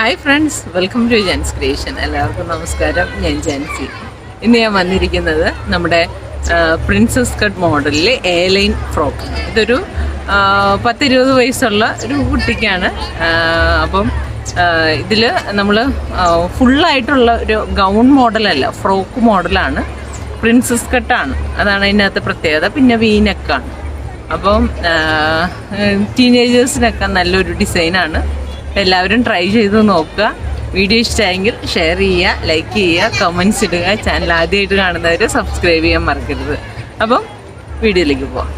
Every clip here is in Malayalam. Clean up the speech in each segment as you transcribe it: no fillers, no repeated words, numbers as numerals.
Hi friends, welcome to Jen's creation. എല്ലാവർക്കും നമസ്കാരം. ഞാൻ ജെൻസി. ഇന്ന് ഞാൻ വന്നിരിക്കുന്നത് നമ്മുടെ പ്രിൻസസ് കട്ട് മോഡലിൽ എ ലൈൻ ഫ്രോക്ക്. ഇതൊരു 10-20 വയസ്സുള്ള ഒരു കുട്ടിക്കാണ്. അപ്പം ഇതിൽ നമ്മൾ ഫുള്ളായിട്ടുള്ള ഒരു ഗൗൺ മോഡലല്ല, ഫ്രോക്ക് മോഡലാണ്. പ്രിൻസസ് കട്ടാണ്, അതാണ് അതിനകത്ത് പ്രത്യേകത. പിന്നെ വീനക്കാണ്. അപ്പം ടീനേജേഴ്സിനൊക്കെ നല്ലൊരു ഡിസൈനാണ്. എല്ലാവരും ട്രൈ ചെയ്ത് നോക്കുക. വീഡിയോ ഇഷ്ടമായെങ്കിൽ ഷെയർ ചെയ്യുക, ലൈക്ക് ചെയ്യുക, കമൻറ്റ്സ് ഇടുക. ചാനൽ ആദ്യമായിട്ട് കാണുന്നവർ സബ്സ്ക്രൈബ് ചെയ്യാൻ മറക്കരുത്. അപ്പം വീഡിയോയിലേക്ക് പോവാം.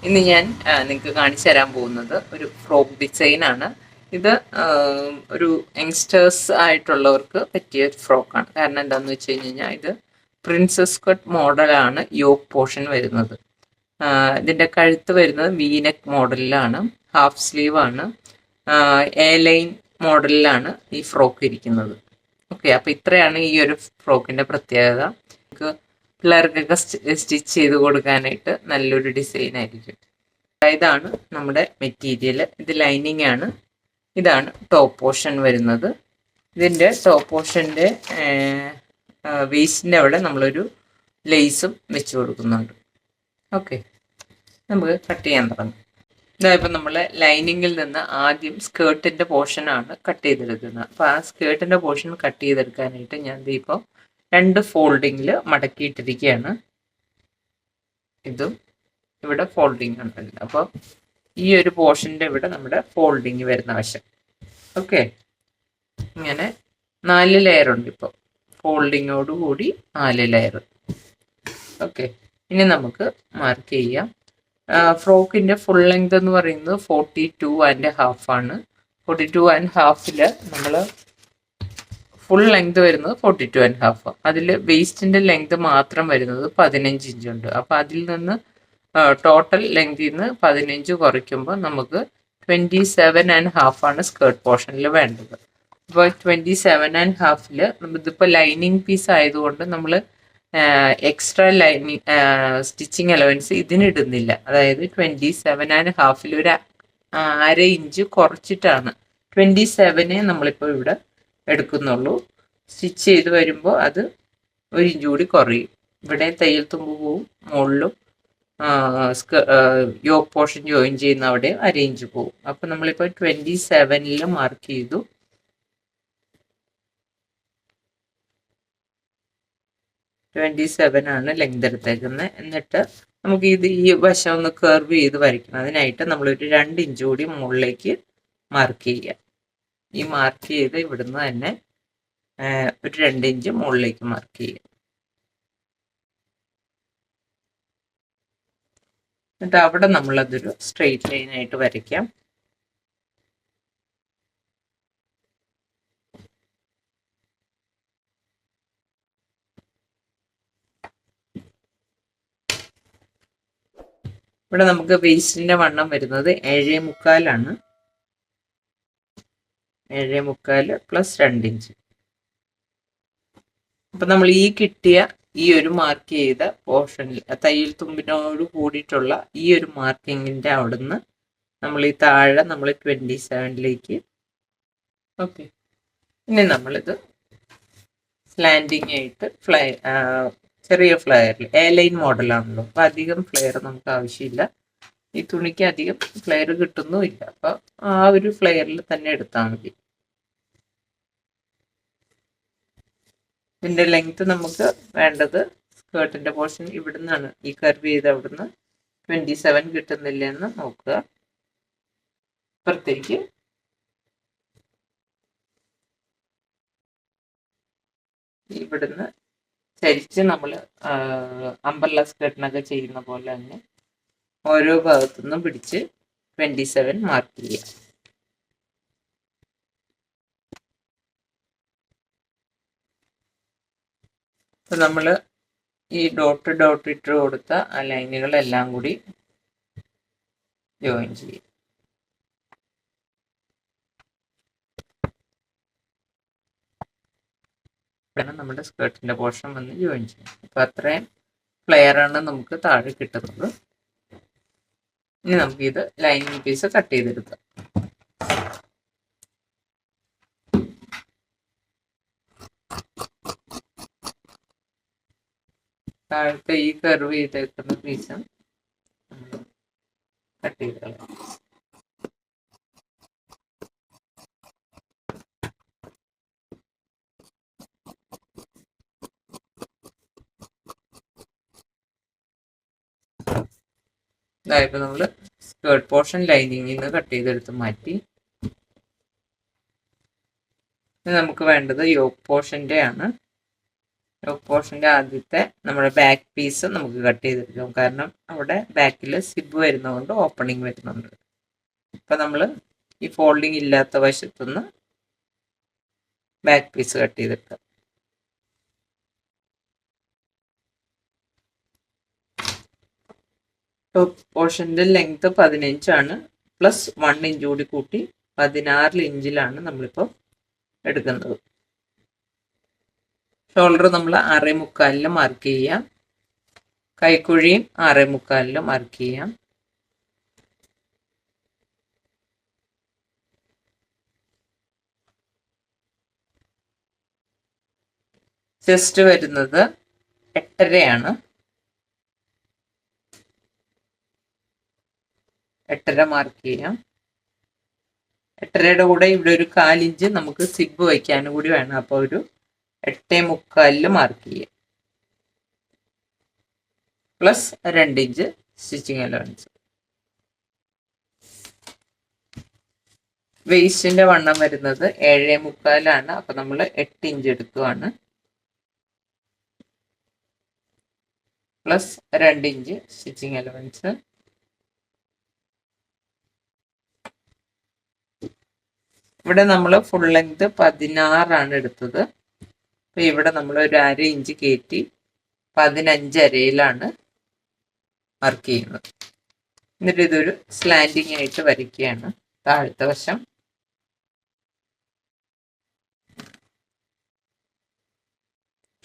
ഇന്ന് ഞാൻ നിങ്ങൾക്ക് കാണിച്ചു തരാൻ പോകുന്നത് ഒരു ഫ്രോക്ക് ഡിസൈനാണ്. ഇത് ഒരു യങ്സ്റ്റേഴ്സ് ആയിട്ടുള്ളവർക്ക് പറ്റിയ ഒരു ഫ്രോക്കാണ്. കാരണം എന്താണെന്ന് വെച്ച് കഴിഞ്ഞാൽ ഇത് പ്രിൻസസ് കട്ട് മോഡലാണ്. യോക്ക് പോർഷൻ വരുന്നത്. ഇതിൻ്റെ കഴുത്ത് വരുന്നത് വീനെക്ക് മോഡലിലാണ്. ഹാഫ് സ്ലീവാണ്. എ ലൈൻ മോഡലിലാണ് ഈ ഫ്രോക്ക് ഇരിക്കുന്നത്. ഓക്കെ, അപ്പോൾ ഇത്രയാണ് ഈ ഒരു ഫ്രോക്കിൻ്റെ പ്രത്യേകത. നമുക്ക് പിള്ളേർക്കൊക്കെ സ്റ്റിച്ച് ചെയ്ത് കൊടുക്കാനായിട്ട് നല്ലൊരു ഡിസൈൻ ആയിരിക്കും. ഇതാണ് നമ്മുടെ മെറ്റീരിയൽ. ഇത് ലൈനിങ് ആണ്. ഇതാണ് ടോപ്പ് പോർഷൻ വരുന്നത്. ഇതിൻ്റെ ടോപ്പ് പോർഷൻ്റെ വേസ്റ്റിൻ്റെ അവിടെ നമ്മളൊരു ലേസും വെച്ച് കൊടുക്കുന്നുണ്ട്. ഓക്കെ, നമുക്ക് കട്ട് ചെയ്യാൻ തുടങ്ങാം. ഇതായപ്പോൾ നമ്മൾ ലൈനിങ്ങിൽ നിന്ന് ആദ്യം സ്കേർട്ടിൻ്റെ പോർഷനാണ് കട്ട് ചെയ്തെടുക്കുന്നത്. അപ്പോൾ ആ സ്കേർട്ടിൻ്റെ പോർഷൻ കട്ട് ചെയ്തെടുക്കാനായിട്ട് ഞാൻ ഇപ്പോൾ 2 ഫോൾഡിങ്ങിൽ മടക്കിയിട്ടിരിക്കുകയാണ്. ഇതും ഇവിടെ ഫോൾഡിങ് ആണ് വരുന്നത്. അപ്പോൾ ഈ ഒരു പോർഷൻ്റെ ഇവിടെ നമ്മുടെ ഫോൾഡിങ് വരുന്ന വശം. ഓക്കെ, ഇങ്ങനെ 4 ലെയർ ഉണ്ട്. ഇപ്പോൾ ഫോൾഡിങ്ങോടുകൂടി 4 ലെയർ. ഓക്കെ, ഇനി നമുക്ക് മാർക്ക് ചെയ്യാം. ഫ്രോക്കിൻ്റെ ഫുൾ ലെങ്ത് എന്ന് പറയുന്നത് 42.5 ആണ്. 42.5 നമ്മൾ ഫുൾ ലെങ്ത് വരുന്നത് 42.5. അതിൽ വേസ്റ്റിൻ്റെ ലെങ്ത് മാത്രം വരുന്നത് 15 ഇഞ്ചുണ്ട്. അപ്പോൾ അതിൽ നിന്ന് ടോട്ടൽ ലെങ്തിൽ നിന്ന് 15 കുറയ്ക്കുമ്പോൾ നമുക്ക് 27.5 ആണ് സ്കേർട്ട് പോർഷനിൽ വേണ്ടത്. അപ്പോൾ 27.5 ഇതിപ്പോൾ ലൈനിങ് പീസ് ആയതുകൊണ്ട് നമ്മൾ എക്സ്ട്രാ ലൈനിങ് സ്റ്റിച്ചിങ് അലവൻസ് ഇതിനിടുന്നില്ല. അതായത് 27.5 ഒരു 1/2 ഇഞ്ച് കുറച്ചിട്ടാണ് 27 നമ്മളിപ്പോൾ ഇവിടെ എടുക്കുന്നുള്ളൂ. സ്റ്റിച്ച് ചെയ്ത് വരുമ്പോൾ അത് 1 ഇഞ്ച് കൂടി കുറയും. ഇവിടെ തയ്യൽ തുമ്പ് പോവും, മുകളിലും യോക്ക് പോർഷൻ ജോയിൻ ചെയ്യുന്ന അവിടെ 1/2 ഇഞ്ച് പോവും. അപ്പം നമ്മളിപ്പോൾ 27 മാർക്ക് ചെയ്തു. 27 ആണ് ലെങ്ത് എടുത്തേക്കുന്നത്. എന്നിട്ട് നമുക്ക് ഈ വശം ഒന്ന് കർവ് ചെയ്ത് വരയ്ക്കണം. അതിനായിട്ട് നമ്മളൊരു 2 ഇഞ്ച് കൂടി മുകളിലേക്ക് മാർക്ക് ചെയ്യുക. ഈ മാർക്ക് ചെയ്ത് ഇവിടുന്ന് തന്നെ ഒരു 2 ഇഞ്ച് മുകളിലേക്ക് മാർക്ക് ചെയ്യുക. എന്നിട്ട് അവിടെ നമ്മളതൊരു സ്ട്രെയിറ്റ് ലൈനായിട്ട് വരയ്ക്കാം. ഇവിടെ നമുക്ക് വേസ്റ്റിൻ്റെ വണ്ണം വരുന്നത് 7.25 ആണ്. 7.25 പ്ലസ് 2 ഇഞ്ച്. അപ്പം നമ്മൾ ഈ കിട്ടിയ ഈ ഒരു മാർക്ക് ചെയ്ത പോർഷനിൽ തയ്യൽ തുമ്പിനോട് കൂടിയിട്ടുള്ള ഈ ഒരു മാർക്കിങ്ങിൻ്റെ അവിടുന്ന് നമ്മൾ ഈ താഴെ നമ്മൾ 27 ഓക്കെ. ഇനി നമ്മളിത് സ്ലാൻഡിങ് ആയിട്ട് ചെറിയ ഫ്ലെയറിൽ എ ലൈൻ മോഡലാണല്ലോ. അപ്പം അധികം ഫ്ലെയർ നമുക്ക് ആവശ്യമില്ല. ഈ തുണിക്ക് അധികം ഫ്ലെയർ കിട്ടുന്നുമില്ല. അപ്പം ആ ഒരു ഫ്ലെയറിൽ തന്നെ എടുത്താൽ മതി. ഇതിൻ്റെ ലെങ്ത് നമുക്ക് വേണ്ടത് സ്കേർട്ടിൻ്റെ പോർഷൻ ഇവിടുന്നാണ്. ഈ കർവ് ചെയ്ത് അവിടുന്ന് 27 കിട്ടുന്നില്ല എന്ന് നോക്കുക. അപ്പുറത്തേക്ക് ഇവിടുന്ന് ചരിച്ച് നമ്മൾ അംബ്രല്ല സ്കേർട്ടിനൊക്കെ ചെയ്യുന്ന പോലെ തന്നെ ഓരോ ഭാഗത്തു നിന്നും പിടിച്ച് 27 മാർക്ക് ചെയ്യുക. അപ്പം നമ്മൾ ഈ ഡോട്ട് ഇട്ട് കൊടുത്ത ആ ലൈനുകളെല്ലാം കൂടി ജോയിൻ ചെയ്യും. നമ്മുടെ സ്കേർട്ടിൻ്റെ പോർഷൻ വന്ന് ജോയിൻ ചെയ്യും. അപ്പോൾ അത്രയും ഫ്ലെയറാണ് നമുക്ക് താഴെ കിട്ടുന്നത്. ഇനി നമുക്ക് ഇത് ലൈനിങ് പീസ് കട്ട് ചെയ്തെടുക്കാം. താഴത്തെ ഈ കർവ് ചെയ്തേക്കുന്ന പീസും കട്ട് ചെയ്ത് കളയാം. ഇതായപ്പോൾ നമ്മൾ സ്കേർട്ട് പോർഷൻ ലൈനിങ്ങിൽ നിന്ന് കട്ട് ചെയ്തെടുത്ത് മാറ്റി. നമുക്ക് വേണ്ടത് യോക്ക് പോർഷൻ്റെ ആണ്. യോക്ക് പോർഷൻ്റെ ആദ്യത്തെ നമ്മുടെ ബാക്ക് പീസ് നമുക്ക് കട്ട് ചെയ്തെടുക്കാം. കാരണം അവിടെ ബാക്കിൽ സിബ് വരുന്നതുകൊണ്ട് ഓപ്പണിങ് വരുന്നുണ്ട്. അപ്പം നമ്മൾ ഈ ഫോൾഡിങ് ഇല്ലാത്ത വശത്തുനിന്ന് ബാക്ക് പീസ് കട്ട് ചെയ്തെടുക്കാം. ടോപ്പ് പോർഷൻ്റെ ലെങ്ത് 15 ആണ്. പ്ലസ് 1 ഇഞ്ച് കൂടി കൂട്ടി 16 ഇഞ്ചിലാണ് നമ്മളിപ്പോൾ എടുക്കുന്നത്. ഷോൾഡർ നമ്മൾ 6.75 മാർക്ക് ചെയ്യാം. കൈക്കുഴിയും 6.75 മാർക്ക് ചെയ്യാം. ചെസ്റ്റ് വരുന്നത് 8.5 8.5 മാർക്ക് ചെയ്യാം. 8.5യുടെ കൂടെ ഇവിടെ ഒരു 1/4 ഇഞ്ച് നമുക്ക് സിബ് വയ്ക്കാനും കൂടി വേണം. അപ്പോൾ ഒരു 8.75 മാർക്ക് ചെയ്യാം. Plus 2 inch stitching allowance. വേസ്റ്റിന്റെ വണ്ണം വരുന്നത് 7.75 അപ്പൊ നമ്മൾ 8 ഇഞ്ച് എടുക്കുകയാണ്. Plus 2 inch stitching allowance. ഇവിടെ നമ്മൾ ഫുൾ ലെങ്ത് 16 എടുത്തത്. അപ്പൊ ഇവിടെ നമ്മൾ ഒരു 1/2 ഇഞ്ച് കയറ്റി 15.5 മാർക്ക് ചെയ്യുന്നത്. എന്നിട്ട് ഇതൊരു സ്ലാൻഡിങ് ആയിട്ട് വരയ്ക്കുകയാണ്. താഴത്തെ വശം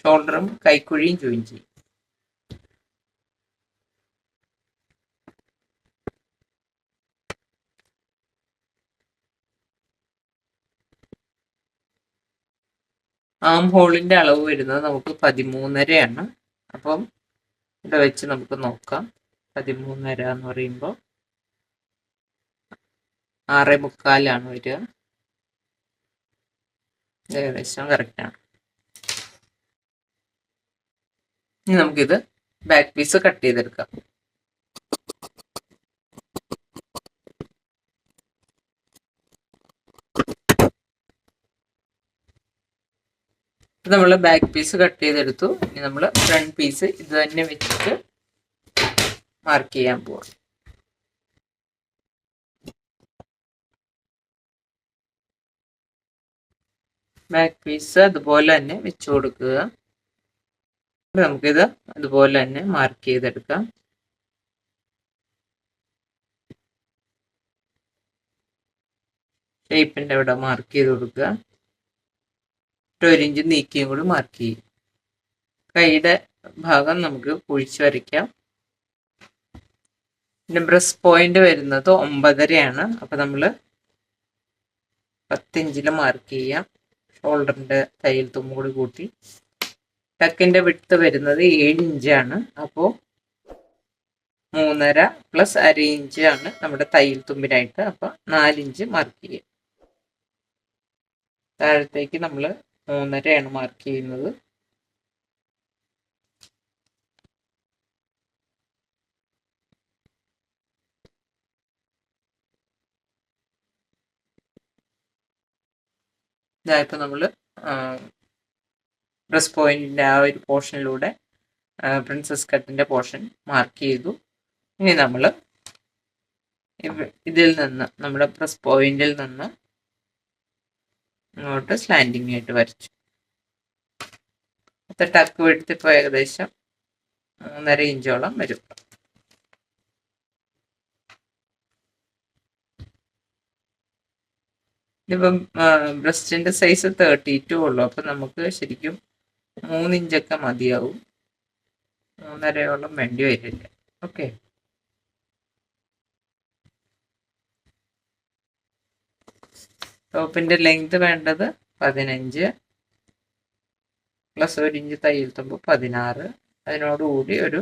ഷോൾഡറും കൈക്കുഴിയും ജോയിൻ ചെയ്യും. ആം ഹോളിന്റെ അളവ് വരുന്നത് നമുക്ക് 13.5. അപ്പം ഇവിടെ വെച്ച് നമുക്ക് നോക്കാം. 13.5 എന്ന് പറയുമ്പോൾ 6.75 വരിക. ഏകദേശം കറക്റ്റാണ്. ഇനി നമുക്കിത് ബാക്ക് പീസ് കട്ട് ചെയ്തെടുക്കാം. നമ്മൾ ബാക്ക് പീസ് കട്ട് ചെയ്തെടുത്തു. ഇനി നമ്മൾ ഫ്രണ്ട് പീസ് ഇത് തന്നെ വെച്ചിട്ട് മാർക്ക് ചെയ്യാൻ പോവാം. ബാക്ക് പീസ് അതുപോലെ തന്നെ വെച്ചു കൊടുക്കുക. നമുക്കിത് അതുപോലെ തന്നെ മാർക്ക് ചെയ്തെടുക്കാം. ഷേപ്പിന്റെ ഇവിടെ മാർക്ക് ചെയ്ത് കൊടുക്കുക. 1 ഇഞ്ച് നീക്കിയും കൂടി മാർക്ക് ചെയ്യും. കൈയുടെ ഭാഗം നമുക്ക് കുഴിച്ച് വരയ്ക്കാം. പിന്നെ ബ്രസ്റ്റ് പോയിന്റ് വരുന്നത് 9.5 അപ്പൊ നമ്മൾ 10 ഇഞ്ചിൽ മാർക്ക് ചെയ്യാം. ഷോൾഡറിന്റെ തയ്യൽ തുമ്പ് കൂടി കൂട്ടി. ടക്കിന്റെ വിഡ്ത്ത് വരുന്നത് 7 ഇഞ്ചാണ്. അപ്പോൾ 3.5 പ്ലസ് 1/2 ഇഞ്ച് ആണ് നമ്മുടെ തയ്യൽ തുമ്പിനായിട്ട്. അപ്പൊ 4 ഇഞ്ച് മാർക്ക് ചെയ്യാം. താഴത്തേക്ക് നമ്മൾ 3.5 മാർക്ക് ചെയ്യുന്നത്. ഇതായപ്പോൾ നമ്മൾ ബ്രസ്റ്റ് പോയിന്റിന്റെ ആ ഒരു പോർഷനിലൂടെ പ്രിൻസസ് കട്ടിന്റെ പോർഷൻ മാർക്ക് ചെയ്തു. ഇനി നമ്മൾ ഇതിൽ നിന്ന് നമ്മുടെ ബ്രസ്റ്റ് പോയിന്റിൽ നിന്ന് ഇങ്ങോട്ട് സ്ലാൻഡിങ് ആയിട്ട് വരച്ചു. ടക്ക് വെടുത്ത് ഇപ്പോൾ ഏകദേശം 3.5 ഇഞ്ചോളം വരും. ഇതിപ്പം ബ്രസ്റ്റിന്റെ സൈസ് 32 ഉള്ളു. അപ്പം നമുക്ക് ശരിക്കും 3 ഇഞ്ചൊക്കെ മതിയാവും. 3.5 വേണ്ടി വരില്ല. ഓക്കെ, ടോപ്പിന്റെ ലെങ്ത് വേണ്ടത് 15 പ്ലസ് 1 ഇഞ്ച് തയ്യൽ തുമ്പ് 16. അതിനോടുകൂടി ഒരു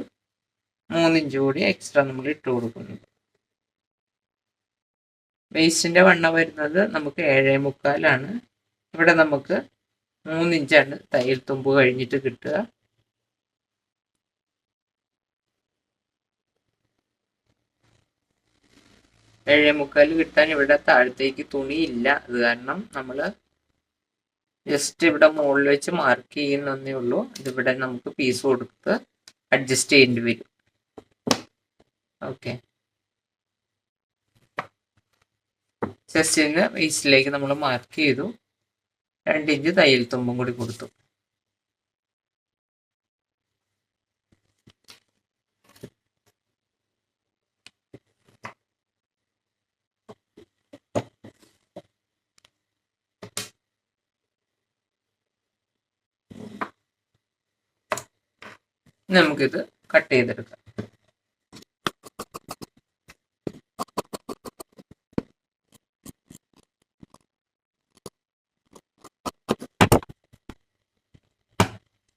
3 ഇഞ്ച് കൂടി എക്സ്ട്രാ നമ്മൾ ഇട്ട് കൊടുക്കുന്നു. വേസ്റ്റിൻ്റെ വണ്ണം വരുന്നത് നമുക്ക് 7.25 ഇവിടെ നമുക്ക് 3 ഇഞ്ചാണ് തയ്യൽ തുമ്പ് കഴിഞ്ഞിട്ട് കിട്ടുക. ഏഴേമുക്കാൽ കിട്ടാൻ ഇവിടെ താഴത്തേക്ക് തുണിയില്ല. അത് കാരണം നമ്മൾ ജസ്റ്റ് ഇവിടെ മുകളിൽ വെച്ച് മാർക്ക് ചെയ്യുന്നേ ഉള്ളൂ. ഇതിവിടെ നമുക്ക് പീസ് കൊടുത്ത് അഡ്ജസ്റ്റ് ചെയ്യേണ്ടി വരും. ഓക്കെ, ചെസ്റ്റിന് വേസ്റ്റിലേക്ക് നമ്മൾ മാർക്ക് ചെയ്തു. 2 ഇഞ്ച് തയ്യൽ തുമ്പും കൂടി കൊടുത്തു. നമുക്കിത് കട്ട് ചെയ്തെടുക്കാം.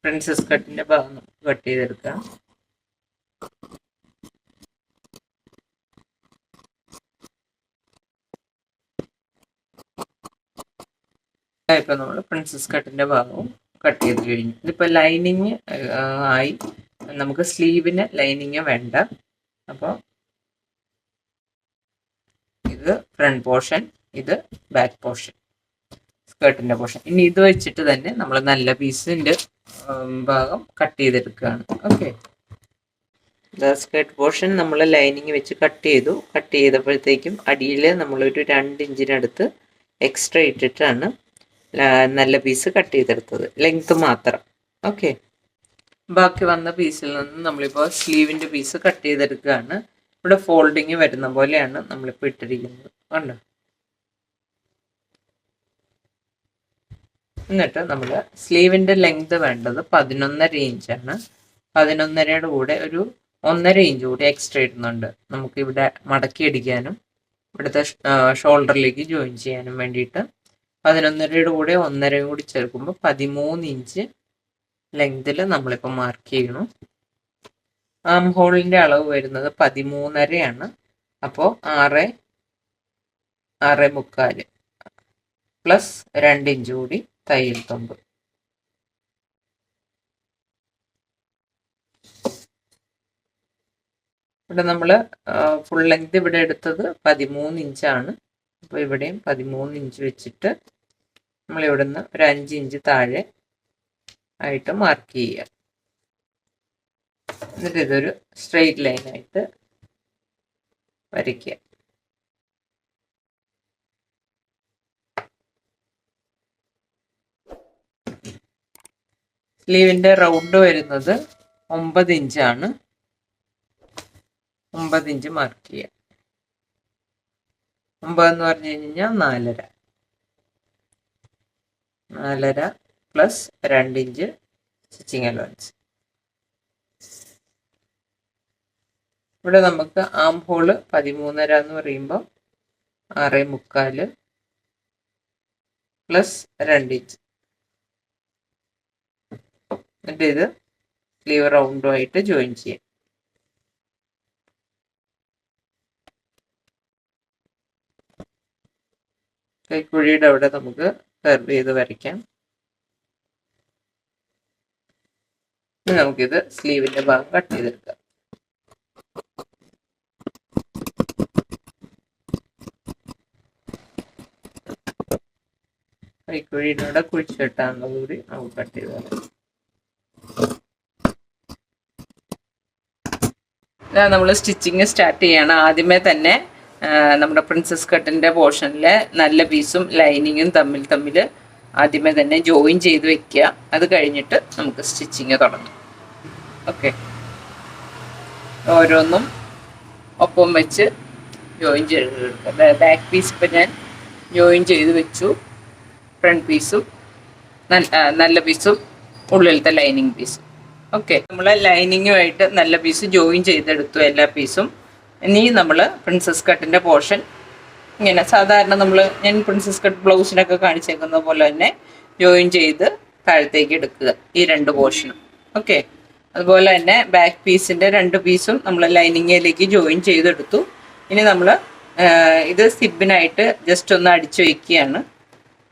പ്രിൻസസ് കട്ടിന്റെ ഭാഗം കട്ട് ചെയ്തെടുക്കാം. ഇപ്പൊ നമ്മൾ പ്രിൻസസ് കട്ടിന്റെ ഭാഗവും കട്ട് ചെയ്ത് കഴിഞ്ഞു. ഇതിപ്പോ ലൈനിങ് ആയി. നമുക്ക് സ്ലീവിന് ലൈനിങ് വേണ്ട. അപ്പോൾ ഇത് ഫ്രണ്ട് പോർഷൻ, ഇത് ബാക്ക് പോർഷൻ, സ്കേർട്ടിന്റെ പോർഷൻ. ഇനി ഇത് വെച്ചിട്ട് തന്നെ നമ്മൾ നല്ല പീസിന്റെ ഭാഗം കട്ട് ചെയ്തെടുക്കുകയാണ്. ഓക്കെ, സ്കേർട്ട് പോർഷൻ നമ്മൾ ലൈനിങ് വെച്ച് കട്ട് ചെയ്തു. കട്ട് ചെയ്തപ്പോഴത്തേക്കും അടിയിൽ നമ്മളൊരു 2 ഇഞ്ചിനടുത്ത് എക്സ്ട്രാ ഇട്ടിട്ടാണ് നല്ല പീസ് കട്ട് ചെയ്തെടുത്തത്, ലെങ്ത് മാത്രം. ഓക്കെ, ബാക്കി വന്ന പീസിൽ നിന്ന് നമ്മളിപ്പോൾ സ്ലീവിൻ്റെ പീസ് കട്ട് ചെയ്തെടുക്കുകയാണ്. ഇവിടെ ഫോൾഡിങ് വരുന്ന പോലെയാണ് നമ്മളിപ്പോൾ ഇട്ടിരിക്കുന്നത്. കണ്ടോ? എന്നിട്ട് നമ്മൾ സ്ലീവിൻ്റെ ലെങ്ത് വേണ്ടത് 11.5 ഇഞ്ചാണ്. 11.5യുടെ കൂടെ ഒരു 1.5 ഇഞ്ച് കൂടി എക്സ്ട്രാ ഇടുന്നുണ്ട്. നമുക്കിവിടെ മടക്കി അടിക്കാനും ഇവിടുത്തെ ഷോൾഡറിലേക്ക് ജോയിൻ ചെയ്യാനും വേണ്ടിയിട്ട് 11.5യുടെ കൂടെ 1.5 കൂടി ചേർക്കുമ്പോൾ 13 ഇഞ്ച് ലെങ്തിൽ നമ്മളിപ്പോൾ മാർക്ക് ചെയ്യണം. ആം ഹോളിൻ്റെ അളവ് വരുന്നത് 13.5 അപ്പോൾ 6.75 പ്ലസ് 2 ഇഞ്ച് കൂടി തയ്യൽ തുമ്പ്. ഇവിടെ നമ്മൾ ഫുൾ ലെങ്ത് ഇവിടെ എടുത്തത് 13 ഇഞ്ചാണ്. അപ്പോൾ ഇവിടെയും 13 ഇഞ്ച് വെച്ചിട്ട് നമ്മൾ ഇവിടുന്ന് ഒരു 5 ഇഞ്ച് താഴെ ആയിട്ട് മാർക്ക് ചെയ്യുക. എന്നിട്ട് ഇതൊരു സ്ട്രെയിറ്റ് ലൈനായിട്ട് വരയ്ക്കുക. സ്ലീവിൻ്റെ റൗണ്ട് വരുന്നത് 9 ഇഞ്ചാണ്. 9 ഇഞ്ച് മാർക്ക് ചെയ്യുക. 9 എന്ന് പറഞ്ഞു കഴിഞ്ഞാൽ 4.5 പ്ലസ് 2 ഇഞ്ച് സ്റ്റിച്ചിങ് അലവൻസ്. ഇവിടെ നമുക്ക് ആം ഹോള് 13.5 എന്ന് പറയുമ്പോൾ 6.75 പ്ലസ് 2 ഇഞ്ച്. എന്നിട്ട് ഇത് സ്ലീവ് റൗണ്ടുമായിട്ട് ജോയിൻ ചെയ്യാം. കൈക്കുഴിയുടെ അവിടെ നമുക്ക് കർവ് ചെയ്ത് വരയ്ക്കാം. നമുക്കിത് സ്ലീവിന്റെ ഭാഗം കട്ട് ചെയ്തെടുക്കാം. കൈക്കുഴിയുടെ അവിടെ കുഴിച്ചിട്ടാണുള്ളത് കൂടി നമുക്ക് കട്ട് ചെയ്ത് തരാം. നമ്മൾ സ്റ്റിച്ചിങ് സ്റ്റാർട്ട് ചെയ്യണം. ആദ്യമേ തന്നെ നമ്മുടെ പ്രിൻസസ് കട്ടിൻ്റെ പോർഷനിൽ നല്ല പീസും ലൈനിങ്ങും തമ്മിൽ ആദ്യമേ തന്നെ ജോയിൻ ചെയ്ത് വെക്കുക. അത് കഴിഞ്ഞിട്ട് നമുക്ക് സ്റ്റിച്ചിങ് തുടങ്ങാം. ഓക്കെ, ഓരോന്നും ഒപ്പം വെച്ച് ജോയിൻ ചെയ്ത് എടുക്കുക. ബാക്ക് പീസ് ഇപ്പം ഞാൻ ജോയിൻ ചെയ്ത് വെച്ചു. ഫ്രണ്ട് പീസും നല്ല പീസും ഉള്ളിലത്തെ ലൈനിങ് പീസും. ഓക്കെ, നമ്മൾ ലൈനിങ്ങുമായിട്ട് നല്ല പീസ് ജോയിൻ ചെയ്തെടുത്തു എല്ലാ പീസും. ഇനി നമ്മൾ പ്രിൻസസ് കട്ടിൻ്റെ പോർഷൻ ഇങ്ങനെ സാധാരണ ഞാൻ പ്രിൻസസ് കട്ട് ബ്ലൗസിനൊക്കെ കാണിച്ചേക്കുന്ന പോലെ തന്നെ ജോയിൻ ചെയ്ത് താഴത്തേക്ക് എടുക്കുക ഈ 2 പോർഷനും. ഓക്കെ, അതുപോലെ തന്നെ ബാക്ക് പീസിൻ്റെ 2 പീസും നമ്മൾ ലൈനിങ്ങിലേക്ക് ജോയിൻ ചെയ്തെടുത്തു. ഇനി നമ്മൾ ഇത് സിബിനായിട്ട് ജസ്റ്റ് ഒന്ന് അടിച്ചു വയ്ക്കുകയാണ്.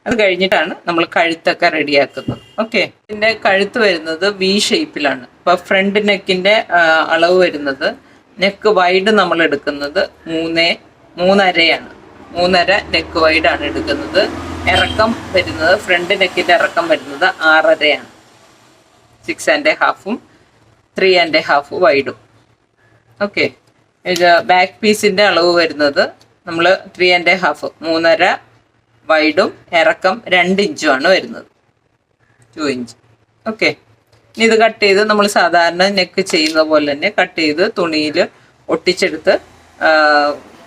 അത് കഴിഞ്ഞിട്ടാണ് നമ്മൾ കഴുത്തൊക്കെ റെഡിയാക്കുന്നത്. ഓക്കെ, ഇതിൻ്റെ കഴുത്ത് വരുന്നത് വി ഷേപ്പിലാണ്. അപ്പോൾ ഫ്രണ്ട് നെക്കിൻ്റെ അളവ് വരുന്നത്, നെക്ക് വൈഡ് നമ്മൾ എടുക്കുന്നത് 3.5 3.5 നെക്ക് വൈഡാണ് എടുക്കുന്നത്. ഇറക്കം വരുന്നത്, ഫ്രണ്ട് നെക്കിൻ്റെ ഇറക്കം വരുന്നത് 6.5 6.5 3.5 വൈഡും. ഓക്കെ, ഇത് ബാക്ക് പീസിൻ്റെ അളവ് വരുന്നത് നമ്മൾ 3.5 3.5 വൈഡും ഇറക്കം 2 ഇഞ്ചുമാണ് വരുന്നത്, 2 ഇഞ്ച്. ഓക്കെ, ഇനി ഇത് കട്ട് ചെയ്ത് നമ്മൾ സാധാരണ നെക്ക് ചെയ്യുന്ന പോലെ തന്നെ കട്ട് ചെയ്ത് തുണിയിൽ ഒട്ടിച്ചെടുത്ത്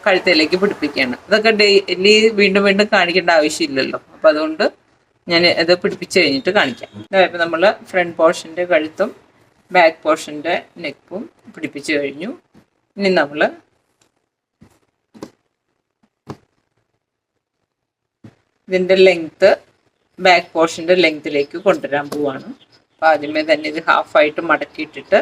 കഴുത്തിലേക്ക് പിടിപ്പിക്കുകയാണ്. ഇതൊക്കെ ഡെയിലി വീണ്ടും വീണ്ടും കാണിക്കേണ്ട ആവശ്യമില്ലല്ലോ, അപ്പോൾ അതുകൊണ്ട് ഞാൻ ഇത് പിടിപ്പിച്ച് കഴിഞ്ഞിട്ട് കാണിക്കാം. ഇപ്പം നമ്മൾ ഫ്രണ്ട് പോർഷൻ്റെ കഴുത്തും ബാക്ക് പോർഷൻ്റെ നെക്കും പിടിപ്പിച്ച് കഴിഞ്ഞു. ഇനി നമ്മൾ ഇതിൻ്റെ ലെങ്ത്ത് ബാക്ക് പോർഷൻ്റെ ലെങ്ത്തിലേക്ക് കൊണ്ടുവരാൻ പോവാണ്. അപ്പോൾ ആദ്യമേ തന്നെ ഇത് ഹാഫായിട്ട് മടക്കിയിട്ടിട്ട്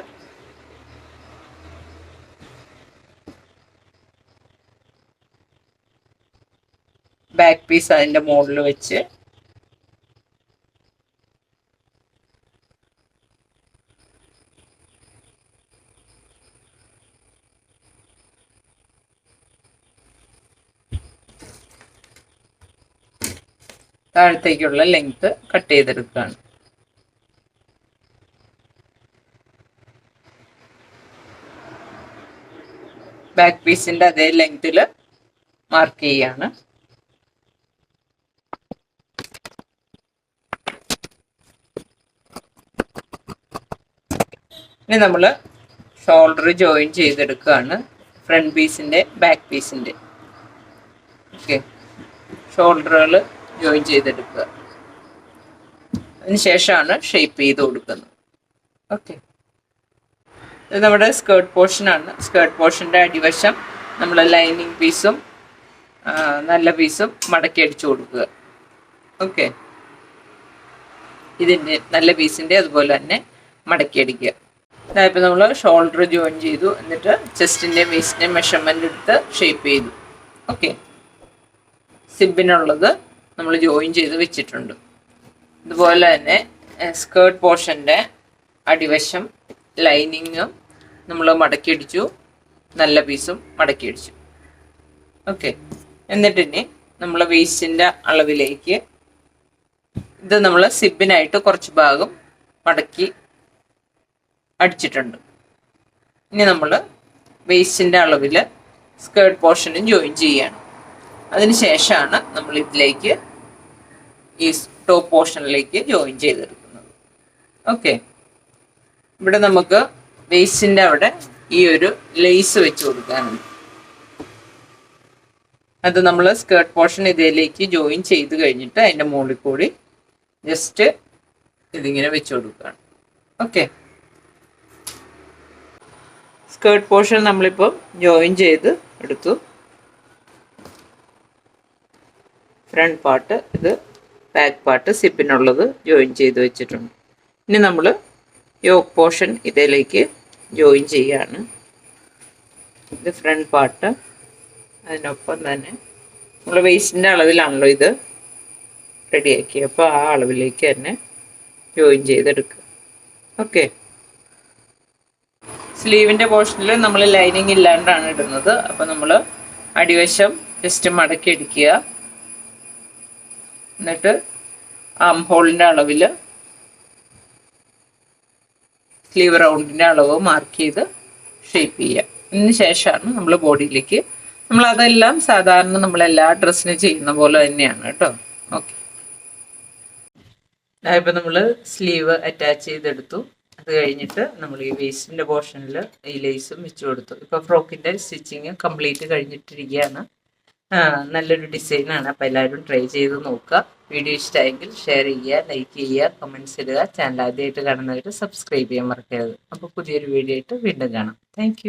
ബാക്ക് പീസ് അതിൻ്റെ മുകളിൽ വെച്ച് താഴത്തേക്കുള്ള ലെങ്ത് കട്ട് ചെയ്തെടുക്കുകയാണ്. ബാക്ക് പീസിൻ്റെ അതേ ലെങ്ത്തിൽ മാർക്ക് ചെയ്യാണ്. ഇനി നമ്മൾ ഷോൾഡർ ജോയിൻ ചെയ്തെടുക്കുകയാണ്, ഫ്രണ്ട് പീസിൻ്റെ ബാക്ക് പീസിൻ്റെ. ഓക്കെ, ഷോൾഡറുകൾ ജോയിൻ ചെയ്തെടുക്കുക. അതിന് ശേഷമാണ് ഷേപ്പ് ചെയ്ത് കൊടുക്കുന്നത്. ഓക്കെ, ഇത് നമ്മുടെ സ്കേർട്ട് പോർഷനാണ്. സ്കേർട്ട് പോർഷൻ്റെ അടിവശം നമ്മൾ ലൈനിങ് പീസും നല്ല പീസും മടക്കി അടിച്ചു കൊടുക്കുക. ഓക്കെ, ഇതിൻ്റെ നല്ല പീസിൻ്റെ അതുപോലെ തന്നെ മടക്കി അടിക്കുക. ഇതായപ്പോൾ നമ്മൾ ഷോൾഡർ ജോയിൻ ചെയ്തു, എന്നിട്ട് ചെസ്റ്റിൻ്റെയും വേസ്റ്റിൻ്റെയും മെഷർമെൻ്റ് എടുത്ത് ഷേപ്പ് ചെയ്തു. ഓക്കെ, സിബിനുള്ളത് നമ്മൾ ജോയിൻ ചെയ്ത് വെച്ചിട്ടുണ്ട്. ഇതുപോലെ തന്നെ സ്കേർട്ട് പോർഷൻ്റെ അടിവശം ലൈനിങ്ങും നമ്മൾ മടക്കിയടിച്ചു, നല്ല പീസും മടക്കിയടിച്ചു. ഓക്കെ, എന്നിട്ടിനി നമ്മൾ വേസ്റ്റിൻ്റെ അളവിലേക്ക് ഇത് നമ്മൾ സിബിനായിട്ട് കുറച്ച് ഭാഗം മടക്കി അടിച്ചിട്ടുണ്ട്. ഇനി നമ്മൾ വേസ്റ്റിൻ്റെ അളവിൽ സ്കേർട്ട് പോർഷനും ജോയിൻ ചെയ്യുകയാണ്. അതിന് ശേഷമാണ് നമ്മൾ ഇതിലേക്ക് ഈ ടോപ്പ് പോർഷനിലേക്ക് ജോയിൻ ചെയ്തെടുക്കുന്നത്. ഓക്കെ, ഇവിടെ നമുക്ക് വേസ്റ്റിൻ്റെ അവിടെ ഈ ഒരു ലേസ് വെച്ച് കൊടുക്കാനുണ്ട്. അത് നമ്മൾ സ്കേർട്ട് പോർഷൻ ഇതിലേക്ക് ജോയിൻ ചെയ്ത് കഴിഞ്ഞിട്ട് അതിൻ്റെ മുകളിൽ കൂടി ജസ്റ്റ് ഇതിങ്ങനെ വെച്ച് കൊടുക്കുകയാണ്. ഓക്കെ, സ്കേർട്ട് പോർഷൻ നമ്മളിപ്പോൾ ജോയിൻ ചെയ്ത് എടുത്തു. ഫ്രണ്ട് പാർട്ട്, ഇത് ബാക്ക് പാർട്ട് സിപ്പിനുള്ളത് ജോയിൻ ചെയ്ത് വെച്ചിട്ടുണ്ട്. ഇനി നമ്മൾ യോക്ക് പോർഷൻ ഇതിലേക്ക് ജോയിൻ ചെയ്യാണ്. ഇത് ഫ്രണ്ട് പാർട്ട്, അതിനൊപ്പം തന്നെ നമ്മൾ വേസ്റ്റിൻ്റെ അളവിലാണല്ലോ ഇത് റെഡിയാക്കി, അപ്പോൾ ആ അളവിലേക്ക് തന്നെ ജോയിൻ ചെയ്തെടുക്കുക. ഓക്കെ, സ്ലീവിൻ്റെ പോർഷനിൽ നമ്മൾ ലൈനിങ് ഇല്ലാണ്ടാണ് ഇടുന്നത്. അപ്പോൾ നമ്മൾ അടിവശം ജസ്റ്റ് മടക്കി അടിക്കുക, എന്നിട്ട് ആം ഹോളിൻ്റെ അളവിൽ സ്ലീവ് റൗണ്ടിൻ്റെ അളവ് മാർക്ക് ചെയ്ത് ഷേപ്പ് ചെയ്യുക. ഇതിന് ശേഷമാണ് നമ്മൾ ബോഡിയിലേക്ക്, നമ്മളതെല്ലാം സാധാരണ നമ്മളെല്ലാ ഡ്രസ്സിനും ചെയ്യുന്ന പോലെ തന്നെയാണ് കേട്ടോ. ഓക്കെ, ഇപ്പം നമ്മൾ സ്ലീവ് അറ്റാച്ച് ചെയ്തെടുത്തു. അത് കഴിഞ്ഞിട്ട് നമ്മൾ ഈ വേസ്റ്റിൻ്റെ പോർഷനിൽ ഈ ലേസും വെച്ച് കൊടുത്തു. ഇപ്പോൾ ഫ്രോക്കിൻ്റെ സ്റ്റിച്ചിങ് കംപ്ലീറ്റ് കഴിഞ്ഞിട്ടിരിക്കുകയാണ്. നല്ലൊരു ഡിസൈനാണ്. അപ്പോൾ എല്ലാവരും ട്രൈ ചെയ്ത് നോക്കുക. വീഡിയോ ഇഷ്ടമായെങ്കിൽ ഷെയർ ചെയ്യുക, ലൈക്ക് ചെയ്യുക, കമൻറ്റ്സ് ഇടുക. ചാനൽ ആദ്യമായിട്ട് കാണുന്നവർ സബ്സ്ക്രൈബ് ചെയ്യാൻ മറക്കരുത്. അപ്പോൾ പുതിയൊരു വീഡിയോ ആയിട്ട് വീണ്ടും കാണാം. താങ്ക്